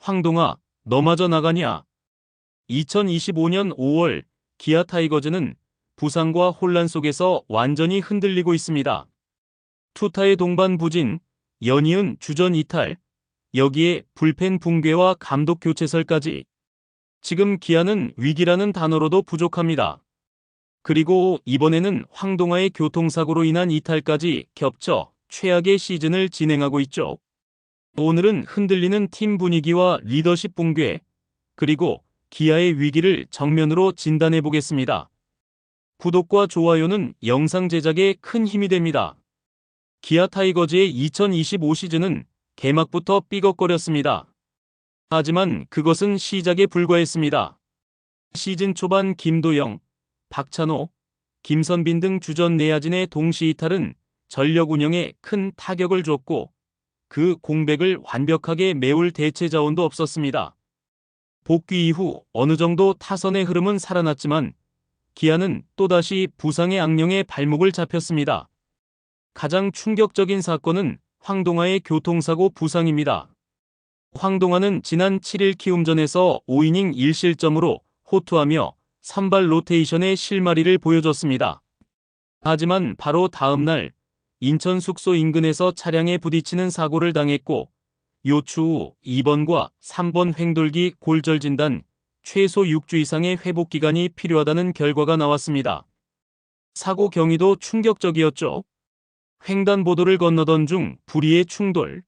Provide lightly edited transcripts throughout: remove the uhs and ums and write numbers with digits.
황동아, 너마저 나가냐? 2025년 5월 기아 타이거즈는 부상과 혼란 속에서 완전히 흔들리고 있습니다. 투타의 동반 부진, 연이은 주전 이탈, 여기에 불펜 붕괴와 감독 교체설까지. 지금 기아는 위기라는 단어로도 부족합니다. 그리고 이번에는 황동아의 교통사고로 인한 이탈까지 겹쳐 최악의 시즌을 진행하고 있죠. 오늘은 흔들리는 팀 분위기와 리더십 붕괴, 그리고 기아의 위기를 정면으로 진단해 보겠습니다. 구독과 좋아요는 영상 제작에 큰 힘이 됩니다. 기아 타이거즈의 2025 시즌은 개막부터 삐걱거렸습니다. 하지만 그것은 시작에 불과했습니다. 시즌 초반 김도영, 박찬호, 김선빈 등 주전 내야진의 동시 이탈은 전력 운영에 큰 타격을 줬고 그 공백을 완벽하게 메울 대체 자원도 없었습니다. 복귀 이후 어느 정도 타선의 흐름은 살아났지만 기아는 또다시 부상의 악령에 발목을 잡혔습니다. 가장 충격적인 사건은 황동아의 교통사고 부상입니다. 황동아는 지난 7일 키움전에서 5이닝 1실점으로 호투하며 선발 로테이션의 실마리를 보여줬습니다. 하지만 바로 다음 날 인천 숙소 인근에서 차량에 부딪히는 사고를 당했고 요추 후 2번과 3번 횡돌기 골절 진단, 최소 6주 이상의 회복 기간이 필요하다는 결과가 나왔습니다. 사고 경위도 충격적이었죠. 횡단보도를 건너던 중 불의의 충돌.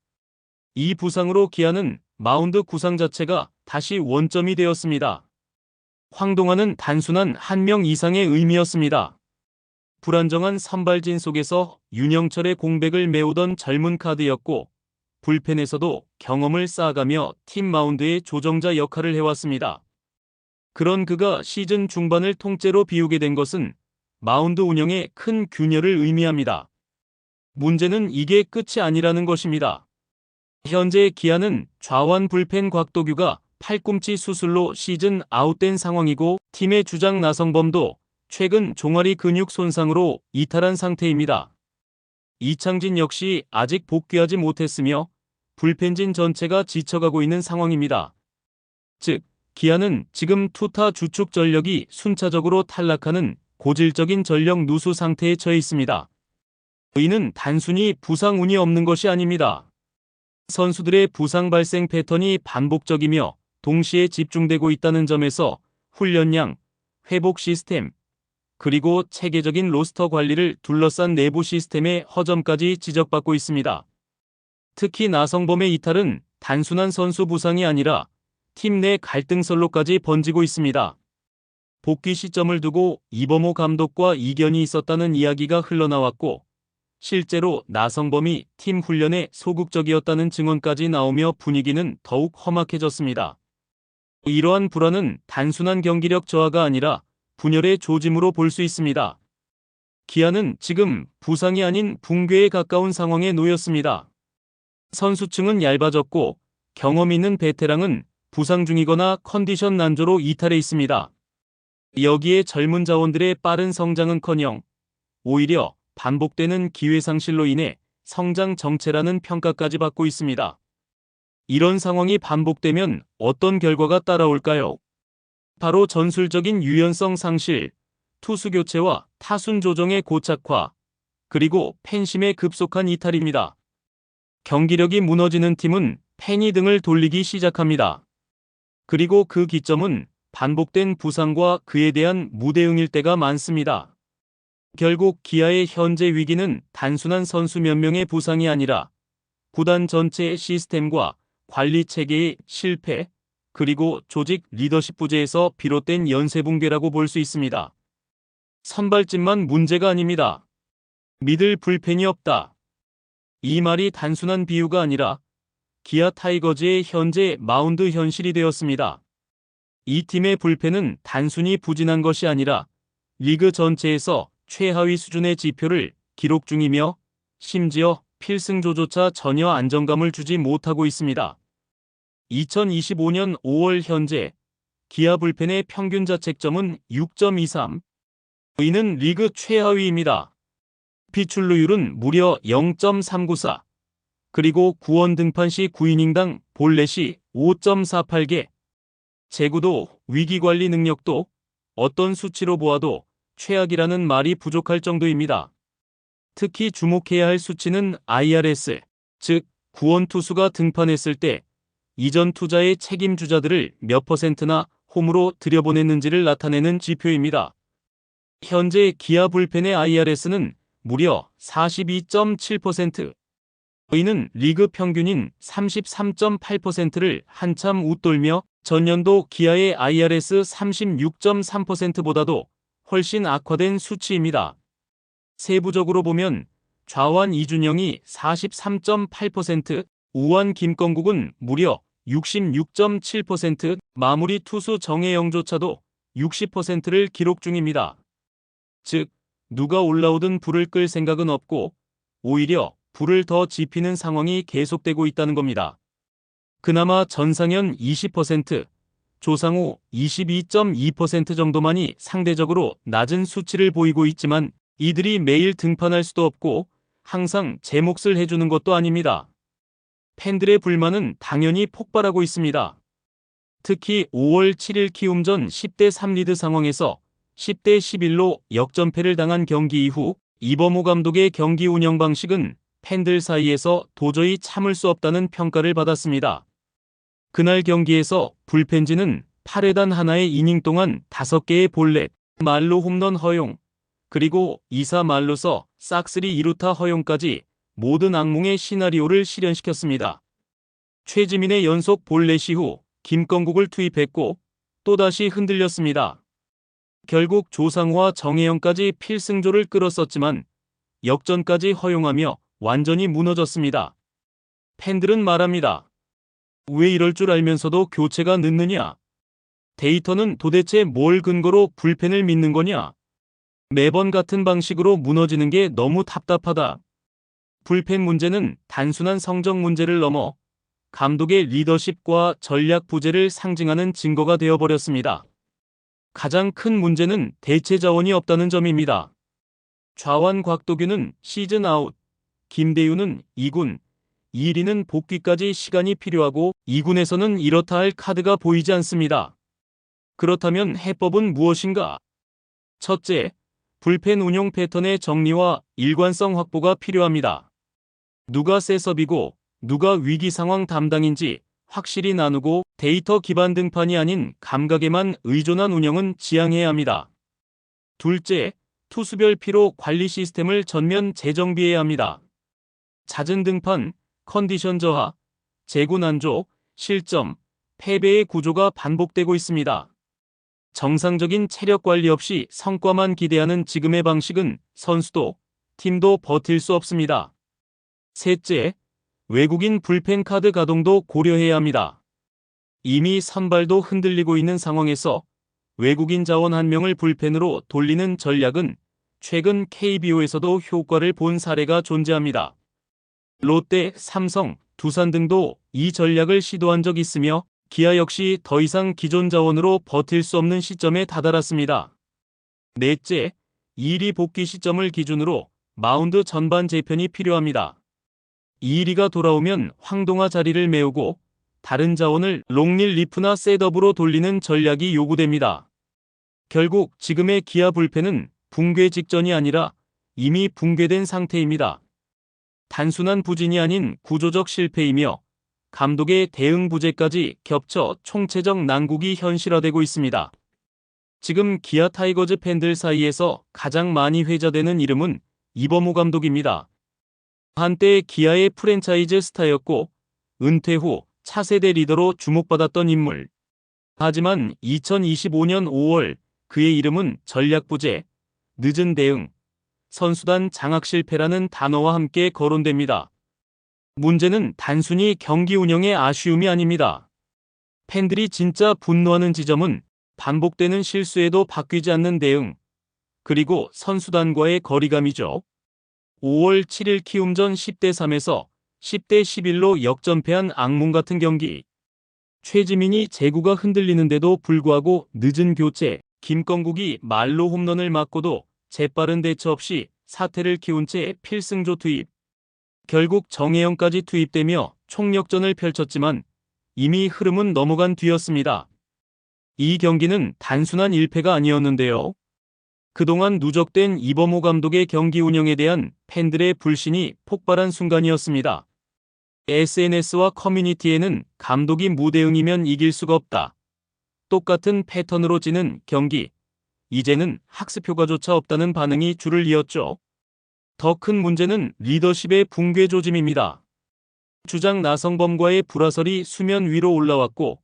이 부상으로 기아는 마운드 구상 자체가 다시 원점이 되었습니다. 황동아는 단순한 한 명 이상의 의미였습니다. 불안정한 선발진 속에서 윤영철의 공백을 메우던 젊은 카드였고 불펜에서도 경험을 쌓아가며 팀 마운드의 조정자 역할을 해왔습니다. 그런 그가 시즌 중반을 통째로 비우게 된 것은 마운드 운영에 큰 균열을 의미합니다. 문제는 이게 끝이 아니라는 것입니다. 현재 기아는 좌완 불펜 곽도규가 팔꿈치 수술로 시즌 아웃된 상황이고 팀의 주장 나성범도 최근 종아리 근육 손상으로 이탈한 상태입니다. 이창진 역시 아직 복귀하지 못했으며 불펜진 전체가 지쳐가고 있는 상황입니다. 즉, 기아는 지금 투타 주축 전력이 순차적으로 탈락하는 고질적인 전력 누수 상태에 처해 있습니다. 이는 단순히 부상 운이 없는 것이 아닙니다. 선수들의 부상 발생 패턴이 반복적이며 동시에 집중되고 있다는 점에서 훈련량, 회복 시스템, 그리고 체계적인 로스터 관리를 둘러싼 내부 시스템의 허점까지 지적받고 있습니다. 특히 나성범의 이탈은 단순한 선수 부상이 아니라 팀 내 갈등설로까지 번지고 있습니다. 복귀 시점을 두고 이범호 감독과 이견이 있었다는 이야기가 흘러나왔고 실제로 나성범이 팀 훈련에 소극적이었다는 증언까지 나오며 분위기는 더욱 험악해졌습니다. 이러한 불안은 단순한 경기력 저하가 아니라 분열의 조짐으로 볼 수 있습니다. 기아는 지금 부상이 아닌 붕괴에 가까운 상황에 놓였습니다. 선수층은 얇아졌고 경험 있는 베테랑은 부상 중이거나 컨디션 난조로 이탈해 있습니다. 여기에 젊은 자원들의 빠른 성장은커녕 오히려 반복되는 기회 상실로 인해 성장 정체라는 평가까지 받고 있습니다. 이런 상황이 반복되면 어떤 결과가 따라올까요? 바로 전술적인 유연성 상실, 투수 교체와 타순 조정의 고착화, 그리고 팬심의 급속한 이탈입니다. 경기력이 무너지는 팀은 팬이 등을 돌리기 시작합니다. 그리고 그 기점은 반복된 부상과 그에 대한 무대응일 때가 많습니다. 결국 기아의 현재 위기는 단순한 선수 몇 명의 부상이 아니라 구단 전체의 시스템과 관리 체계의 실패, 그리고 조직 리더십 부재에서 비롯된 연쇄 붕괴라고 볼 수 있습니다. 선발진만 문제가 아닙니다. 믿을 불펜이 없다. 이 말이 단순한 비유가 아니라 기아 타이거즈의 현재 마운드 현실이 되었습니다. 이 팀의 불펜은 단순히 부진한 것이 아니라 리그 전체에서 최하위 수준의 지표를 기록 중이며 심지어 필승조조차 전혀 안정감을 주지 못하고 있습니다. 2025년 5월 현재 기아 불펜의 평균 자책점은 6.23. 이는 리그 최하위입니다. 피출루율은 무려 0.394. 그리고 구원 등판 시 9이닝당 볼넷이 5.48개. 제구도, 위기관리 능력도 어떤 수치로 보아도 최악이라는 말이 부족할 정도입니다. 특히 주목해야 할 수치는 IRS, 즉 구원투수가 등판했을 때 이전 투자의 책임주자들을 몇 %나 홈으로 들여보냈는지를 나타내는 지표입니다. 현재 기아 불펜의 IRS는 무려 42.7%. 이는 리그 평균인 33.8%를 한참 웃돌며 전년도 기아의 IRS 36.3%보다도 훨씬 악화된 수치입니다. 세부적으로 보면 좌완 이준영이 43.8%, 우완 김건국은 무려 66.7%, 마무리 투수 정혜영조차도 60%를 기록 중입니다. 즉, 누가 올라오든 불을 끌 생각은 없고 오히려 불을 더 지피는 상황이 계속되고 있다는 겁니다. 그나마 전상현 20%, 조상우 22.2% 정도만이 상대적으로 낮은 수치를 보이고 있지만 이들이 매일 등판할 수도 없고 항상 제 몫을 해주는 것도 아닙니다. 팬들의 불만은 당연히 폭발하고 있습니다. 특히 5월 7일 키움전 10대 3리드 상황에서 10대 11로 역전패를 당한 경기 이후 이범호 감독의 경기 운영 방식은 팬들 사이에서 도저히 참을 수 없다는 평가를 받았습니다. 그날 경기에서 불펜진은 8회단 하나의 이닝 동안 5개의 볼넷, 말로 홈런 허용, 그리고 2사 말로서 싹쓸이 2루타 허용까지 모든 악몽의 시나리오를 실현시켰습니다. 최지민의 연속 볼넷 이후 김건국을 투입했고 또다시 흔들렸습니다. 결국 조상우와 정혜영까지 필승조를 끌었었지만 역전까지 허용하며 완전히 무너졌습니다. 팬들은 말합니다. 왜 이럴 줄 알면서도 교체가 늦느냐? 데이터는 도대체 뭘 근거로 불펜을 믿는 거냐? 매번 같은 방식으로 무너지는 게 너무 답답하다. 불펜 문제는 단순한 성적 문제를 넘어 감독의 리더십과 전략 부재를 상징하는 증거가 되어버렸습니다. 가장 큰 문제는 대체 자원이 없다는 점입니다. 좌완 곽도균은 시즌 아웃, 김대유는 2군, 이리는 복귀까지 시간이 필요하고 2군에서는 이렇다 할 카드가 보이지 않습니다. 그렇다면 해법은 무엇인가? 첫째, 불펜 운용 패턴의 정리와 일관성 확보가 필요합니다. 누가 셋업이고 누가 위기 상황 담당인지 확실히 나누고 데이터 기반 등판이 아닌 감각에만 의존한 운영은 지양해야 합니다. 둘째, 투수별 피로 관리 시스템을 전면 재정비해야 합니다. 잦은 등판, 컨디션 저하, 제구 난조, 실점, 패배의 구조가 반복되고 있습니다. 정상적인 체력 관리 없이 성과만 기대하는 지금의 방식은 선수도 팀도 버틸 수 없습니다. 셋째, 외국인 불펜 카드 가동도 고려해야 합니다. 이미 선발도 흔들리고 있는 상황에서 외국인 자원 한 명을 불펜으로 돌리는 전략은 최근 KBO에서도 효과를 본 사례가 존재합니다. 롯데, 삼성, 두산 등도 이 전략을 시도한 적이 있으며 기아 역시 더 이상 기존 자원으로 버틸 수 없는 시점에 다다랐습니다. 넷째, 2리 복귀 시점을 기준으로 마운드 전반 재편이 필요합니다. 2리가 돌아오면 황동화 자리를 메우고 다른 자원을 롱릴 리프나 셋업으로 돌리는 전략이 요구됩니다. 결국 지금의 기아 불펜은 붕괴 직전이 아니라 이미 붕괴된 상태입니다. 단순한 부진이 아닌 구조적 실패이며 감독의 대응 부재까지 겹쳐 총체적 난국이 현실화되고 있습니다. 지금 기아 타이거즈 팬들 사이에서 가장 많이 회자되는 이름은 이범호 감독입니다. 한때 기아의 프랜차이즈 스타였고 은퇴 후 차세대 리더로 주목받았던 인물. 하지만 2025년 5월 그의 이름은 전략 부재, 늦은 대응, 선수단 장악 실패라는 단어와 함께 거론됩니다. 문제는 단순히 경기 운영의 아쉬움이 아닙니다. 팬들이 진짜 분노하는 지점은 반복되는 실수에도 바뀌지 않는 대응, 그리고 선수단과의 거리감이죠. 5월 7일 키움전 10대 3에서 10대 11로 역전패한 악몽 같은 경기. 최지민이 제구가 흔들리는데도 불구하고 늦은 교체, 김건국이 말로 홈런을 맞고도 재빠른 대처 없이 사태를 키운 채 필승조 투입. 결국 정혜영까지 투입되며 총력전을 펼쳤지만 이미 흐름은 넘어간 뒤였습니다. 이 경기는 단순한 1패가 아니었는데요. 그동안 누적된 이범호 감독의 경기 운영에 대한 팬들의 불신이 폭발한 순간이었습니다. SNS와 커뮤니티에는 감독이 무대응이면 이길 수가 없다. 똑같은 패턴으로 지는 경기. 이제는 학습 효과조차 없다는 반응이 줄을 이었죠. 더 큰 문제는 리더십의 붕괴 조짐입니다. 주장 나성범과의 불화설이 수면 위로 올라왔고,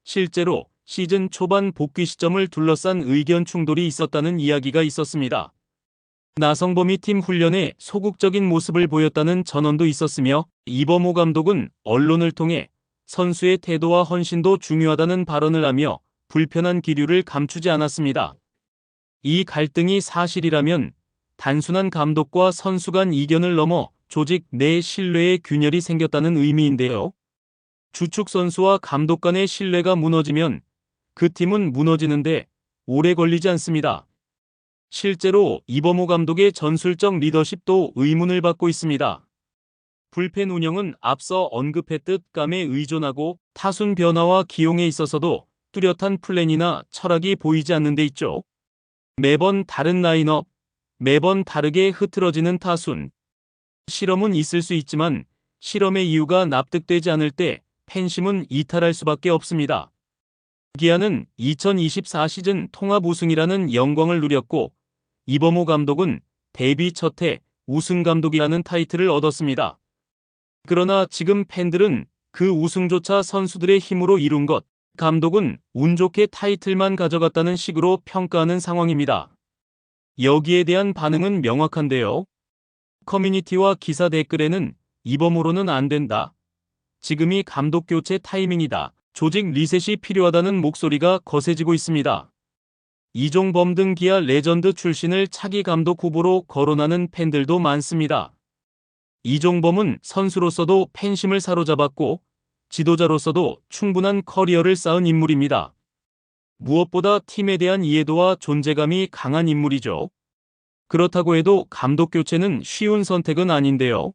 실제로 시즌 초반 복귀 시점을 둘러싼 의견 충돌이 있었다는 이야기가 있었습니다. 나성범이 팀 훈련에 소극적인 모습을 보였다는 전언도 있었으며, 이범호 감독은 언론을 통해 선수의 태도와 헌신도 중요하다는 발언을 하며 불편한 기류를 감추지 않았습니다. 이 갈등이 사실이라면 단순한 감독과 선수 간 이견을 넘어 조직 내 신뢰의 균열이 생겼다는 의미인데요. 주축 선수와 감독 간의 신뢰가 무너지면 그 팀은 무너지는데 오래 걸리지 않습니다. 실제로 이범호 감독의 전술적 리더십도 의문을 받고 있습니다. 불펜 운영은 앞서 언급했듯 감에 의존하고 타순 변화와 기용에 있어서도 뚜렷한 플랜이나 철학이 보이지 않는 데 있죠. 매번 다른 라인업, 매번 다르게 흐트러지는 타순. 실험은 있을 수 있지만 실험의 이유가 납득되지 않을 때 팬심은 이탈할 수밖에 없습니다. 기아는 2024 시즌 통합 우승이라는 영광을 누렸고 이범호 감독은 데뷔 첫해 우승 감독이라는 타이틀을 얻었습니다. 그러나 지금 팬들은 그 우승조차 선수들의 힘으로 이룬 것, 감독은 운 좋게 타이틀만 가져갔다는 식으로 평가하는 상황입니다. 여기에 대한 반응은 명확한데요. 커뮤니티와 기사 댓글에는 이범호로는 안 된다. 지금이 감독 교체 타이밍이다. 조직 리셋이 필요하다는 목소리가 거세지고 있습니다. 이종범 등 기아 레전드 출신을 차기 감독 후보로 거론하는 팬들도 많습니다. 이종범은 선수로서도 팬심을 사로잡았고 지도자로서도 충분한 커리어를 쌓은 인물입니다. 무엇보다 팀에 대한 이해도와 존재감이 강한 인물이죠. 그렇다고 해도 감독 교체는 쉬운 선택은 아닌데요.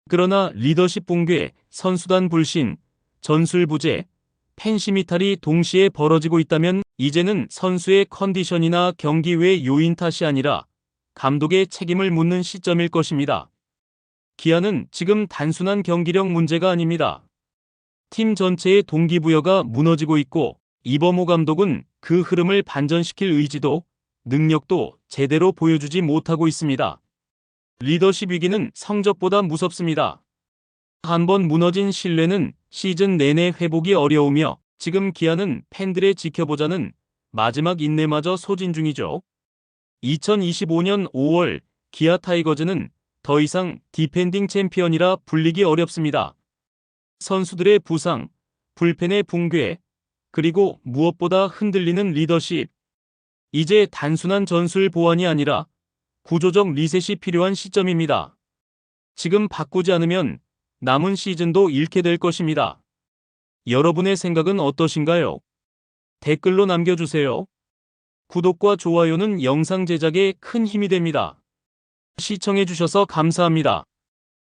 그러나 리더십 붕괴, 선수단 불신, 전술 부재, 팬심 이탈이 동시에 벌어지고 있다면 이제는 선수의 컨디션이나 경기 외 요인 탓이 아니라 감독의 책임을 묻는 시점일 것입니다. 기아는 지금 단순한 경기력 문제가 아닙니다. 팀 전체의 동기부여가 무너지고 있고 이범호 감독은 그 흐름을 반전시킬 의지도 능력도 제대로 보여주지 못하고 있습니다. 리더십 위기는 성적보다 무섭습니다. 한번 무너진 신뢰는 시즌 내내 회복이 어려우며 지금 기아는 팬들의 지켜보자는 마지막 인내마저 소진 중이죠. 2025년 5월 기아 타이거즈는 더 이상 디펜딩 챔피언이라 불리기 어렵습니다. 선수들의 부상, 불펜의 붕괴, 그리고 무엇보다 흔들리는 리더십. 이제 단순한 전술 보완이 아니라 구조적 리셋이 필요한 시점입니다. 지금 바꾸지 않으면 남은 시즌도 잃게 될 것입니다. 여러분의 생각은 어떠신가요? 댓글로 남겨주세요. 구독과 좋아요는 영상 제작에 큰 힘이 됩니다. 시청해주셔서 감사합니다.